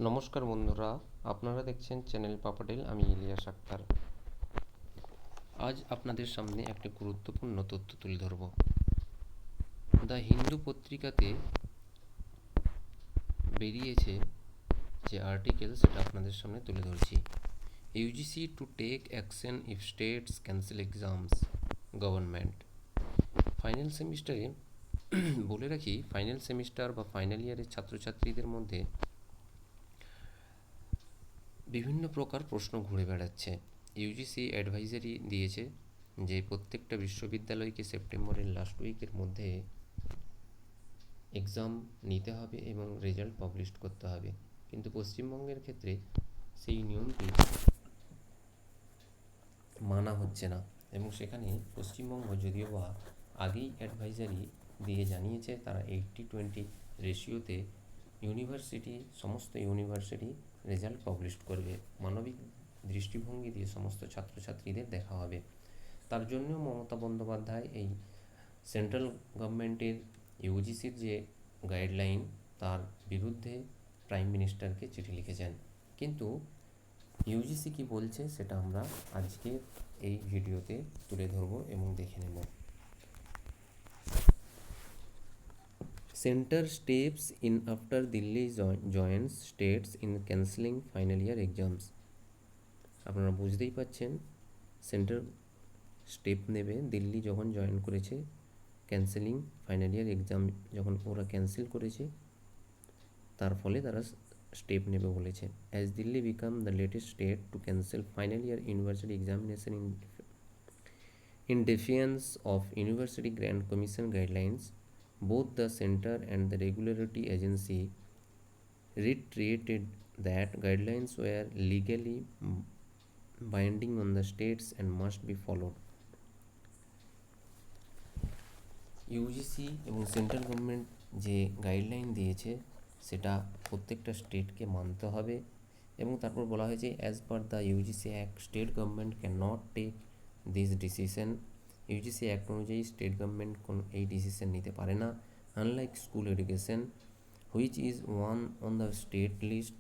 নমস্কার বন্ধুরা, আপনারা দেখছেন চ্যানেল পাপাটেল। আমি ইলিয়াস আক্তার। আজ আপনাদের সামনে একটি গুরুত্বপূর্ণ তথ্য তুলে ধরব। দ্য হিন্দু পত্রিকাতে বেরিয়েছে যে আর্টিকেল, সেটা আপনাদের সামনে তুলে ধরছি। UGC to take action if states cancel exams government. Final সেমিস্টারে বলে রাখি, ফাইনাল সেমিস্টার বা ফাইনাল ইয়ারের ছাত্রছাত্রীদের মধ্যে বিভিন্ন প্রকার প্রশ্ন ঘুরে বেড়াচ্ছে। ইউজিসি অ্যাডভাইজারি দিয়েছে যে প্রত্যেকটা বিশ্ববিদ্যালয়কে সেপ্টেম্বরের লাস্ট উইকের মধ্যে এক্সাম নিতে হবে এবং রেজাল্ট পাবলিশ করতে হবে, কিন্তু পশ্চিমবঙ্গের ক্ষেত্রে সেই নিয়মটি মানা হচ্ছে না। এবং সেখানে পশ্চিমবঙ্গ যদিও বা আগেই অ্যাডভাইজারি দিয়ে জানিয়েছে তারা 80-20 রেশিওতে সমস্ত ইউনিভার্সিটি রেজাল্ট পাবলিশ করবে, মানবিক দৃষ্টিভঙ্গি দিয়ে সমস্ত ছাত্রছাত্রীদের দেখা হবে। তার জন্য মমতা বন্দ্যোপাধ্যায় এই সেন্ট্রাল গভর্নমেন্টের ইউজিসির যে গাইডলাইন তার বিরুদ্ধে প্রাইম মিনিস্টারকে চিঠি লিখেছেন। কিন্তু ইউজিসি কি বলছে সেটা আমরা আজকে এই ভিডিওতে তুলে ধরব এবং দেখে নেব। Center steps in after Delhi joins states in cancelling final year exams. আপনারা বুঝতেই পাচ্ছেন, সেন্টার স্টেপ নেবে দিল্লি যখন জয়েন করেছে, ক্যান্সেলিং ফাইনাল ইয়ার এক্সাম যখন ওরা ক্যান্সেল করেছে তার ফলে তারা স্টেপ নেবে বলেছে। As Delhi become the latest state to cancel final year university examination in defiance of University Grant Commission guidelines, both the center and the regulatory agency reiterated that guidelines were legally binding on the states and must be followed. UGC এবং central government যে guideline দিয়েছে সেটা প্রত্যেকটা স্টেটকে মানতে হবে। এবং তারপর বলা হয়েছে, as per the UGC act state government can not take this decision. UGC act অনুযায়ী স্টেট গভর্নমেন্ট এই ডিসিশন নিতে পারে না। Unlike school education which is on the state list,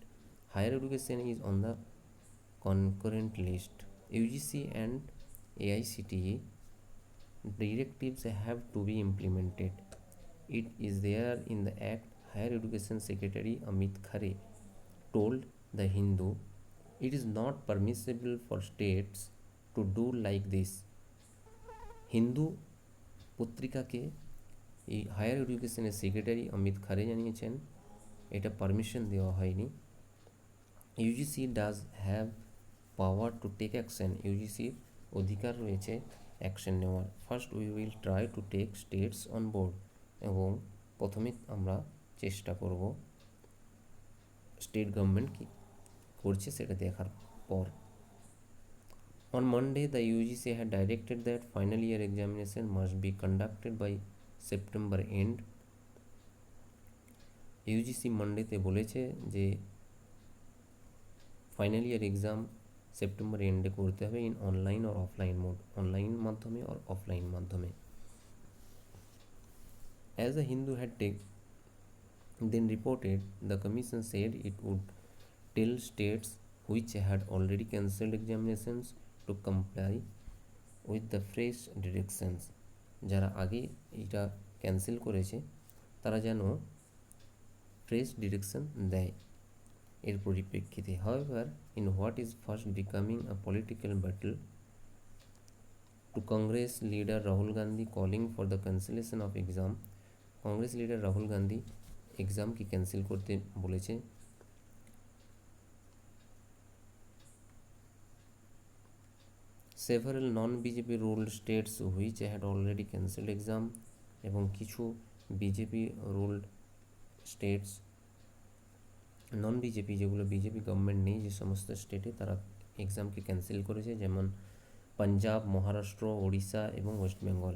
higher education is on the concurrent list. UGC and AICTE directives have to be implemented. It is there in the act. Higher Education Secretary Amit Khare told The Hindu, it is not permissible for states to do like this. Hindu পত্রিকাকে এই higher এডুকেশনের secretary Amit খারে জানিয়েছেন এটা permission দেওয়া হয়নি। UGC does have power to take action. ইউজিসির অধিকার রয়েছে অ্যাকশন নেওয়ার। First we will try to take states on board. এবং প্রথমে আমরা চেষ্টা করব স্টেট গভর্নমেন্ট কী করছে সেটা দেখার পর। On Monday, the UGC had directed that final year examination must be conducted by September end. UGC মানডেতে বলেছে যে ফাইনাল ইয়ার এক্সাম সেপ্টেম্বর এন্ডে করতে হবে ইন অনলাইন আর অফলাইন মোড, অনলাইন মাধ্যমে আর অফলাইন মাধ্যমে। As the Hindu had then reported, the commission said it would tell states which had already cancelled examinations to comply with the fresh directions. যারা আগে এটা ক্যান্সেল করেছে তারা যেন ফ্রেশ ডিরেকশন দেয় এর পরিপ্রেক্ষিতে। However, in what is fast becoming a political battle, to Congress leader Rahul Gandhi calling for the cancellation of exam, Congress leader Rahul Gandhi exam কি ক্যান্সেল করতে বলেছে। Several non-BJP ruled states which had already cancelled exam, এবং কিছু BJP ruled states, নন BJP যেগুলো BJP government নেই যে সমস্ত স্টেটে তারা এক্সামকে ক্যান্সেল করেছে, যেমন পাঞ্জাব, মহারাষ্ট্র, ওড়িশা এবং West Bengal,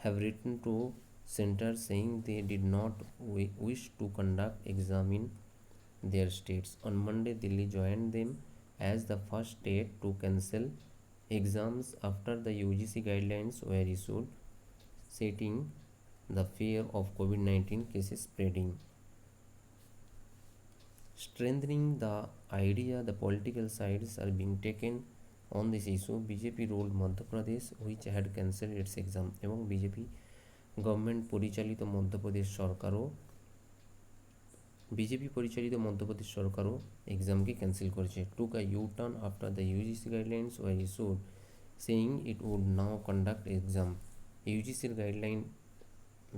have written to center saying they did not wish to conduct exam in their states. On Monday, Delhi joined them as the first state to cancel exams after the UGC guidelines were issued, citing the fear of COVID-19 cases spreading. Strengthening the idea the political sides are being taken on this issue, BJP ruled Madhya Pradesh, which had cancelled its exam, এবং BJP government পরিচালিত মধ্যপ্রদেশ সরকারও এক্সামকে cancel করেছে। Took a U turn after the UGC guidelines were issued saying it would now conduct exam. ইউজিসির guideline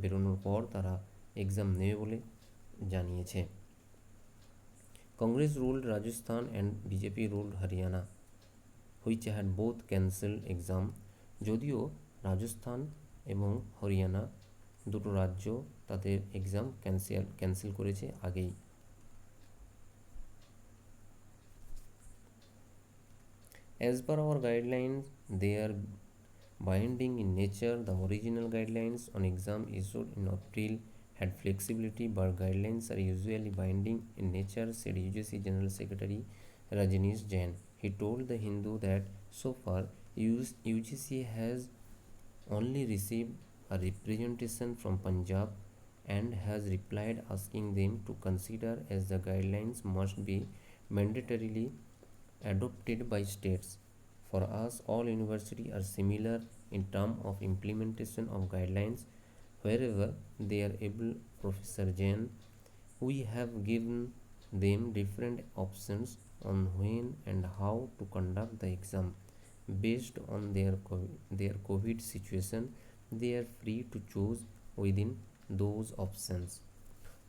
বেরোনোর পর তারা exam নেবে বলে জানিয়েছে। Congress ruled Rajasthan and BJP ruled Haryana, which had both cancel exam. যদিও রাজস্থান এবং হরিয়ানা দুটো রাজ্য তাদের এক্সাম ক্যান্সেল করেছে আগেই। As per our guidelines, they are binding in nature. The original guidelines on exam issued in April had flexibility, but guidelines are usually binding in nature, said UGC General Secretary Rajneesh Jain. He told The Hindu that so far UGC has only received a representation from Punjab and has replied asking them to consider, as the guidelines must be mandatorily adopted by states. For us, all universities are similar in terms of implementation of guidelines wherever they are able. Professor Jain, we have given them different options on when and how to conduct the exam. Based on their COVID situation, they are free to choose within those options.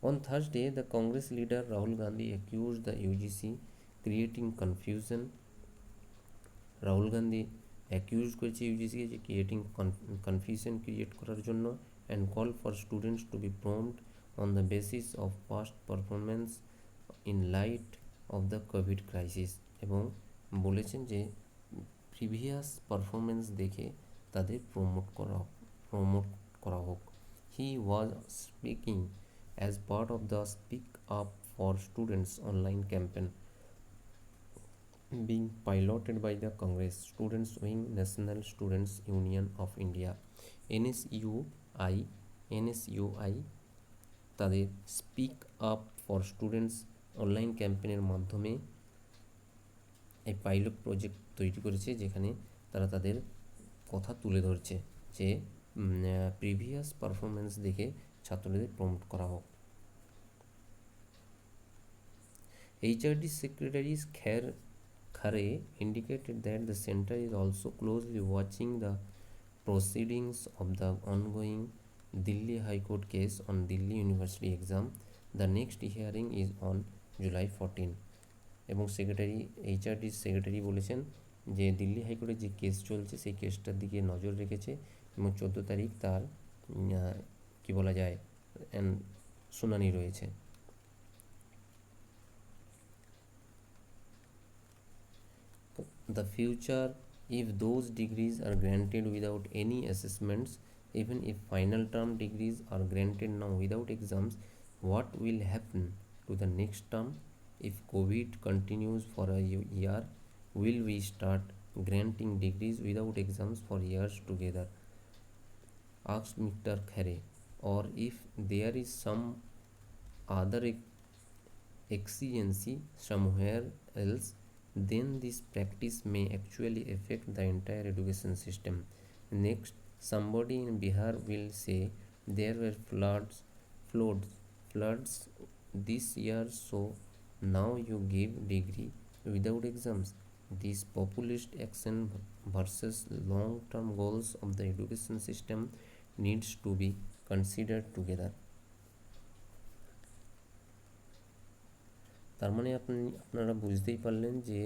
On Thursday, the Congress leader Rahul Gandhi accused the UGC creating confusion. Rahul Gandhi accuse করেছে ইউজিসিকে যে confusion create করার জন্য, and call for students to be prompt on the basis of past performance in light of the Covid crisis, এবং বলেছেন যে previous performance দেখে তাদের প্রমোট করা হোক। He was speaking as part of the speak up for students online campaign being piloted by the Congress Students Wing, National Students Union of India, NSUI তাদের speak up for students online ক্যাম্পেনের মাধ্যমে এই pilot project তৈরি করেছে, যেখানে তারা তাদের কথা তুলে ধরছে যে প্রিভিয়াস পারফরমেন্স দেখে ছাত্রদের প্রমোট করা হোক। HRD Secretary Khare indicated that the center is also closely watching the proceedings of the ongoing Delhi High Court case on Delhi University exam. The next hearing is on July 14. এবং HRD secretary বলেছেন যে দিল্লি হাইকোর্টে যে case চলছে সেই কেসটার দিকে নজর রেখেছে এবং 14 তারিখ তার কি বলা যায় শুনানি রয়েছে। The future, if those degrees are granted without any assessments, even if final term degrees are granted now without exams, what will happen to the next term? If COVID continues for a year, will we start granting degrees without exams for years together? Asked Mr. Khare. Or if there is some other exigency somewhere else, then this practice may actually affect the entire education system. Next, somebody in Bihar will say there were floods this year, so now you give degree without exams. This populist action versus long-term goals of the education system needs to be considered together. তার মানে আপনারা বুঝতেই পারলেন যে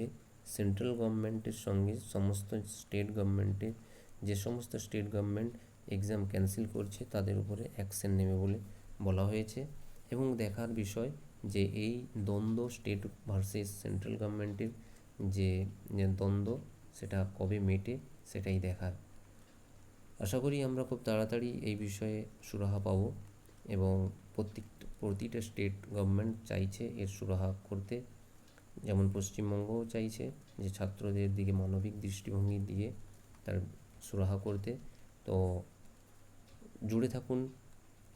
central গভর্নমেন্টের সঙ্গে সমস্ত state গভর্নমেন্টের যে সমস্ত স্টেট গভর্নমেন্ট এক্সাম ক্যান্সেল করছে তাদের উপরে অ্যাকশন নেবে বলে বলা হয়েছে, এবং দেখার বিষয় যে এই দ্বন্দ্ব স্টেট ভার্সেস সেন্ট্রাল গভর্নমেন্টের যে দ্বন্দ্ব সেটা কবে মেটে সেটাই দেখার। আশা করি আমরা খুব তাড়াতাড়ি এই বিষয়ে সুরাহা পাব, এবং প্রতিটা স্টেট গভর্নমেন্ট চাইছে এর সুরাহা করতে, যেমন পশ্চিমবঙ্গও চাইছে যে ছাত্রদের দিকে মানবিক দৃষ্টিভঙ্গি দিয়ে তার সুরাহা করতে। তো জুড়ে থাকুন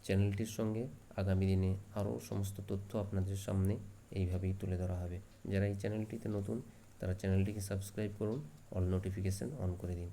চ্যানেলটির সঙ্গে, আগামী দিনে আরও সমস্ত তথ্য আপনাদের সামনে এইভাবেই তুলে ধরা হবে। যারা এই চ্যানেলটিতে নতুন তারা চ্যানেলটিকে সাবস্ক্রাইব করুন, অল নোটিফিকেশান অন করে দিন।